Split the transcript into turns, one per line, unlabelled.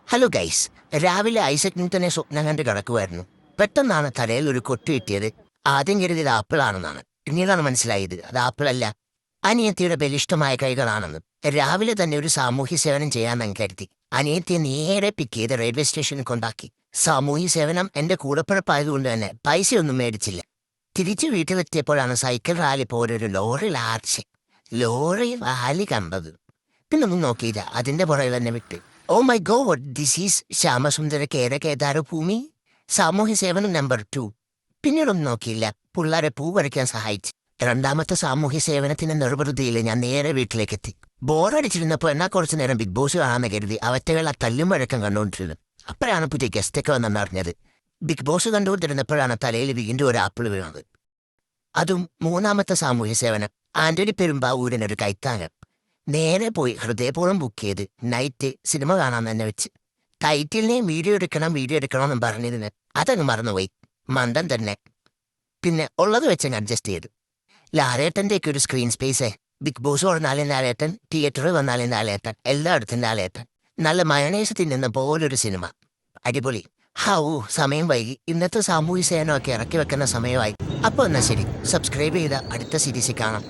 Hello guys. രാവിലെ ഐസക് ന്യൂട്ടനെ സ്വപ്നം കണ്ട് കിടക്കുമായിരുന്നു. പെട്ടെന്നാണ് തലയിൽ ഒരു കൊട്ട് കിട്ടിയത്. ആദ്യം കരുതിയത് ആപ്പിളാണെന്നാണ്. പിന്നീടാണ് മനസ്സിലായത് അത് ആപ്പിളല്ല, അനിയത്തിയുടെ ബലിഷ്ടമായ കൈകളാണെന്ന്. രാവിലെ തന്നെ ഒരു സാമൂഹ്യ സേവനം ചെയ്യാമെന്ന് കരുതി അനിയത്തിയെ നേരെ പിക്ക് ചെയ്ത് റെയിൽവേ സ്റ്റേഷനിൽ കൊണ്ടാക്കി. സാമൂഹ്യ സേവനം എന്റെ കൂടപ്പിറപ്പായതുകൊണ്ട് തന്നെ പൈസയൊന്നും മേടിച്ചില്ല. തിരിച്ചു വീട്ടിലെത്തിയപ്പോഴാണ് സൈക്കിൾ റാലി പോലെ ഒരു ലോറി ലാർച്ച് ലോറി റാലി കണ്ടത്. പിന്നൊന്നും നോക്കിയില്ല, അതിന്റെ പുറകെ തന്നെ വിട്ട്. Oh my God, this is ശ്യാമസുന്ദര കേര കേദാര ഭൂമി സാമൂഹ്യ സേവനം നമ്പർ 2. പിന്നീടൊന്നും നോക്കിയില്ല, പിള്ളേരെ പൂ പറിക്കാൻ സഹായിച്ചു. രണ്ടാമത്തെ സാമൂഹ്യ സേവനത്തിന്റെ നിർവൃതിയിൽ ഞാൻ നേരെ വീട്ടിലേക്കെത്തി. ബോറടിച്ചിരുന്നപ്പോൾ എന്നാ കുറച്ചു നേരം ബിഗ് ബോസ് കാണാമെന്ന് കരുതി അവറ്റകൾ ആ തല്ലും വഴക്കം കണ്ടുകൊണ്ടിരുന്നത്. അപ്പോഴാണ് പുതിയ ഗസ്റ്റൊക്കെ വന്നെന്ന് അറിഞ്ഞത്. ബിഗ് ബോസ് കണ്ടുകൊണ്ടിരുന്നപ്പോഴാണ് തലയിൽ വീണ്ടും ഒരു ആപ്പിൾ വീണത്. അതും മൂന്നാമത്തെ സാമൂഹ്യ സേവനം. ആന്റണി പെരുമ്പാവൂരിനൊരു കൈത്താങ്ങം. നേരെ പോയി ഹൃദയപൂർവ്വം ബുക്ക് ചെയ്ത് നൈറ്റ് സിനിമ കാണാൻ തന്നെ വെച്ച്. ടൈറ്റിലിനെ വീഡിയോ എടുക്കണം എന്നും പറഞ്ഞിരുന്നു. അതങ്ങ് മറന്നുപോയി, മണ്ടൻ തന്നെ. പിന്നെ ഉള്ളത് വെച്ചങ്ങ് അഡ്ജസ്റ്റ് ചെയ്തു. ലാലേട്ടൻ്റെയൊക്കെ ഒരു സ്ക്രീൻ സ്പേസേ. ബിഗ് ബോസ് വന്നാലും ലാലേട്ടൻ, തിയേറ്ററിൽ വന്നാലും ലാലേട്ടൻ, എല്ലായിടത്തും ലാലേട്ടൻ. നല്ല മയണേസ് തിന്നുന്ന പോലൊരു സിനിമ, അടിപൊളി. ഹൗ സമയം വൈകി. ഇന്നത്തെ സാമൂഹ്യ സേവനമൊക്കെ ഇറക്കി വെക്കുന്ന സമയമായി. അപ്പോൾ എന്നാ ശരി, സബ്സ്ക്രൈബ് ചെയ്ത അടുത്ത സീരീസിൽ കാണാം.